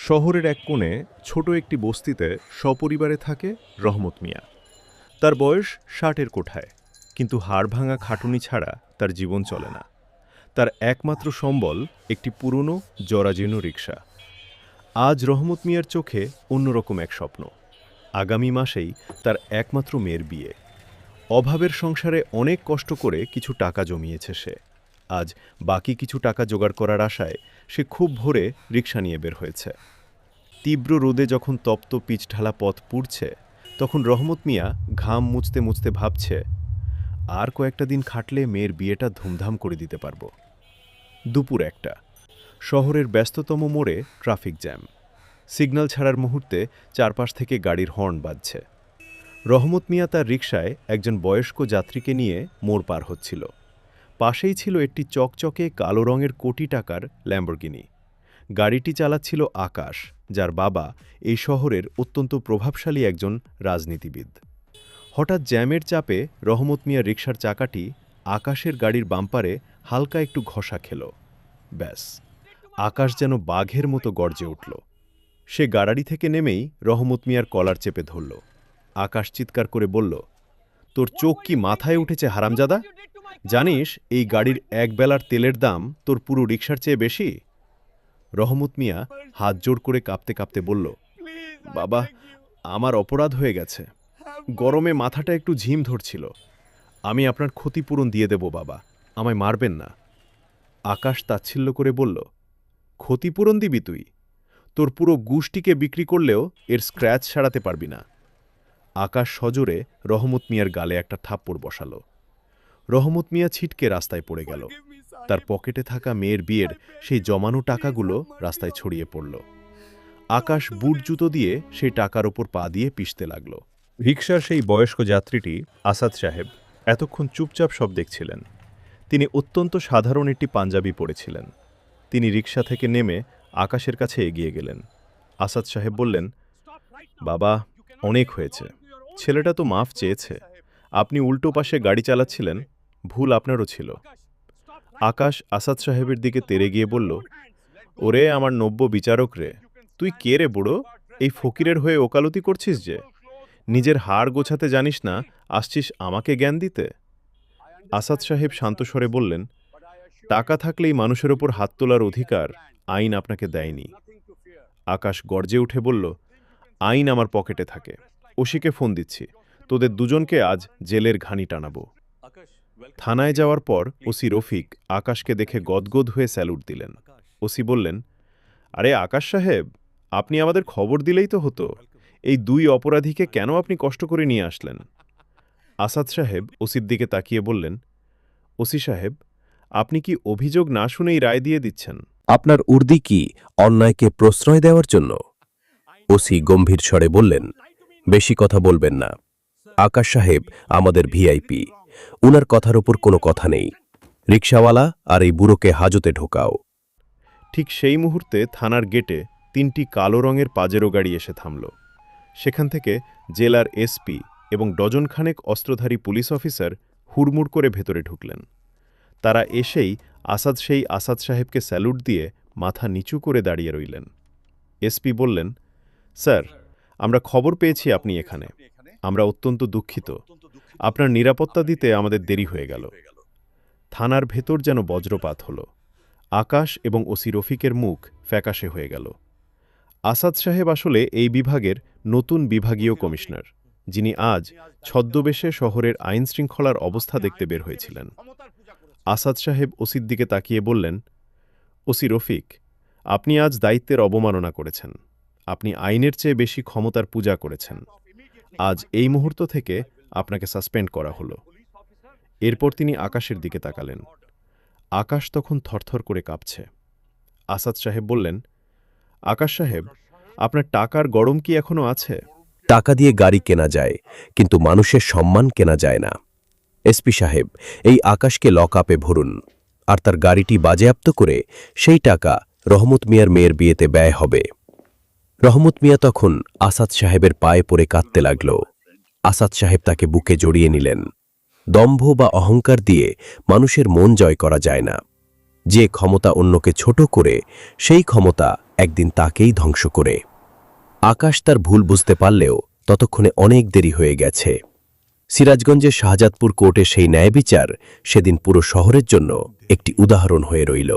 শহরের এক কোণে ছোট একটি বস্তিতে সপরিবারে থাকে রহমত মিয়া। তার বয়স ৬০-এর কোঠায়, কিন্তু হাড়ভাঙা খাটুনি ছাড়া তার জীবন চলে না। তার একমাত্র সম্বল একটি পুরনো জরাজীর্ণ রিকশা। আজ রহমত মিয়ার চোখে অন্যরকম এক স্বপ্ন। আগামী মাসেই তার একমাত্র মেয়ের বিয়ে। অভাবের সংসারে অনেক কষ্ট করে কিছু টাকা জমিয়েছে সে। আজ বাকি কিছু টাকা জোগাড় করার আশায় সে খুব ভোরে রিকশা নিয়ে বের হয়েছে। তীব্র রোদে যখন তপ্ত পিচঢালা পথ পুড়ছে, তখন রহমত মিয়া ঘাম মুছতে মুছতে ভাবছে, আর কয়েকটা দিন খাটলে মেয়ের বিয়েটা ধুমধাম করে দিতে পারব। দুপুর ১টা। শহরের ব্যস্ততম মোড়ে ট্রাফিক জ্যাম। সিগন্যাল ছাড়ার মুহূর্তে চারপাশ থেকে গাড়ির হর্ন বাজছে। রহমত মিয়া তার রিকশায় একজন বয়স্ক যাত্রীকে নিয়ে মোড় পার হচ্ছিল। পাশেই ছিল একটি চকচকে কালো রঙের কোটি টাকার ল্যাম্বরগিনি। গাড়িটি চালাচ্ছিল আকাশ, যার বাবা এই শহরের অত্যন্ত প্রভাবশালী একজন রাজনীতিবিদ। হঠাৎ জ্যামের চাপে রহমত মিয়া রিকশার চাকাটি আকাশের গাড়ির বাম্পারে হালকা একটু ঘষা খেল। ব্যাস, আকাশ যেন বাঘের মতো গর্জে উঠল। সে গাড়ি থেকে নেমেই রহমত মিয়ার কলার চেপে ধরল। আকাশ চিৎকার করে বলল, তোর চোখ কি মাথায় উঠেছে হারামজাদা? জানিস এই গাড়ির একবেলার তেলের দাম তোর পুরো রিকশার চেয়ে বেশি? রহমত মিয়া হাত জোড় করে কাঁপতে কাঁপতে বলল, বাবা, আমার অপরাধ হয়ে গেছে। গরমে মাথাটা একটু ঝিম ধরছিল। আমি আপনার ক্ষতিপূরণ দিয়ে দেব বাবা, আমায় মারবেন না। আকাশ তাচ্ছিল্য করে বলল, ক্ষতিপূরণ দিবি তুই? তোর পুরো গুষ্টিকে বিক্রি করলেও এর স্ক্র্যাচ সারাতে পারবি না। আকাশ সজোরে রহমত মিয়ার গালে একটা থাপ্পড় বসাল। রহমত মিয়া ছিটকে রাস্তায় পড়ে গেল। তার পকেটে থাকা মেয়ের বিয়ের সেই জমানো টাকাগুলো রাস্তায় ছড়িয়ে পড়ল। আকাশ বুট জুতো দিয়ে সেই টাকার ওপর পা দিয়ে পিষতে লাগল। রিকশার সেই বয়স্ক যাত্রীটি আসাদ সাহেব এতক্ষণ চুপচাপ সব দেখছিলেন। তিনি অত্যন্ত সাধারণ একটি পাঞ্জাবি পরেছিলেন। তিনি রিকশা থেকে নেমে আকাশের কাছে এগিয়ে গেলেন। আসাদ সাহেব বললেন, বাবা, অনেক হয়েছে। ছেলেটা তো মাফ চেয়েছে। আপনি উল্টো পাশে গাড়ি চালাচ্ছিলেন, ভুল আপনারও ছিল। আকাশ আসাদ সাহেবের দিকে তেড়ে গিয়ে বলল, ওরে আমার নব্য বিচারক রে, তুই কে রে বুড়ো? এই ফকিরের হয়ে ওকালতি করছিস যে? নিজের হাড় গোছাতে জানিস না, আসছিস আমাকে জ্ঞান দিতে? আসাদ সাহেব শান্ত স্বরে বললেন, টাকা থাকলেই মানুষের ওপর হাত তোলার অধিকার আইন আপনাকে দেয়নি। আকাশ গর্জে উঠে বলল, আইন আমার পকেটে থাকে। ওসিকে ফোন দিচ্ছি, তোদের দুজনকে আজ জেলের ঘানি টানাবো। থানায় যাওয়ার পর ওসি রফিক আকাশকে দেখে গদগদ হয়ে স্যালুট দিলেন। ওসি বললেন, আরে আকাশ সাহেব, আপনি আমাদের খবর দিলেই তো হতো। এই দুই অপরাধীকে কেন আপনি কষ্ট করে নিয়ে আসলেন? আসাদ সাহেব ওসির দিকে তাকিয়ে বললেন, ওসি সাহেব, আপনি কি অভিযোগ না শুনেই রায় দিয়ে দিচ্ছেন? আপনার উর্দি কি অন্যায়কে প্রশ্রয় দেওয়ার জন্য? ওসি গম্ভীর স্বরে বললেন, বেশি কথা বলবেন না। আকাশ সাহেব আমাদের ভিআইপি, উনার কথার ওপর কোনো কথা নেই। রিকশাওয়ালা আর এই বুড়োকে হাজতে ঢোকাও। ঠিক সেই মুহূর্তে থানার গেটে ৩টি কালো রঙের পাজেরো গাড়ি এসে থামল। সেখান থেকে জেলার এসপি এবং ডজনখানেক অস্ত্রধারী পুলিশ অফিসার হুড়মুড় করে ভেতরে ঢুকলেন। তারা এসেই আসাদ সাহেবকে স্যালুট দিয়ে মাথা নিচু করে দাঁড়িয়ে রইলেন। এসপি বললেন, স্যার, আমরা খবর পেয়েছি আপনি এখানে। আমরা অত্যন্ত দুঃখিত। আপনার নিরাপত্তা দিতে আমাদের দেরি হয়ে গেল। থানার ভেতর যেন বজ্রপাত হল। আকাশ এবং ওসি রফিকের মুখ ফ্যাকাশে হয়ে গেল। আসাদ সাহেব আসলে এই বিভাগের নতুন বিভাগীয় কমিশনার, যিনি আজ ছদ্মবেশে শহরের আইনশৃঙ্খলার অবস্থা দেখতে বের হয়েছিলেন। আসাদ সাহেব ওসির দিকে তাকিয়ে বললেন, ওসি রফিক, আপনি আজ দায়িত্বের অবমাননা করেছেন। আপনি আইনের চেয়ে বেশি ক্ষমতার পূজা করেছেন। আজ এই মুহূর্ত থেকে আপনাকে সাসপেন্ড করা হলো। এরপর তিনি আকাশের দিকে তাকালেন। আকাশ তখন থরথর করে কাঁপছে। আসাদ সাহেব বললেন, আকাশ সাহেব, আপনার টাকার গরম কি এখনো আছে? টাকা দিয়ে গাড়ি কেনা যায়, কিন্তু মানুষের সম্মান কেনা যায় না। এসপি সাহেব, এই আকাশকে লক আপে ভরুন, আর তার গাড়িটি বাজেয়াপ্ত করে সেই টাকা রহমত মিয়ার মেয়ের বিয়েতে ব্যয় হবে। রহমত মিয়া তখন আসাদ সাহেবের পায়ে পড়ে কাঁদতে লাগল। আসাদ সাহেব তাকে বুকে জড়িয়ে নিলেন। দম্ভ বা অহংকার দিয়ে মানুষের মন জয় করা যায় না। যে ক্ষমতা অন্যকে ছোট করে, সেই ক্ষমতা একদিন তাকেই ধ্বংস করে। আকাশ তার ভুল বুঝতে পারলেও ততক্ষণে অনেক দেরি হয়ে গেছে। সিরাজগঞ্জের শাহজাদপুর কোর্টে সেই ন্যায়বিচার সেদিন পুরো শহরের জন্য একটি উদাহরণ হয়ে রইল।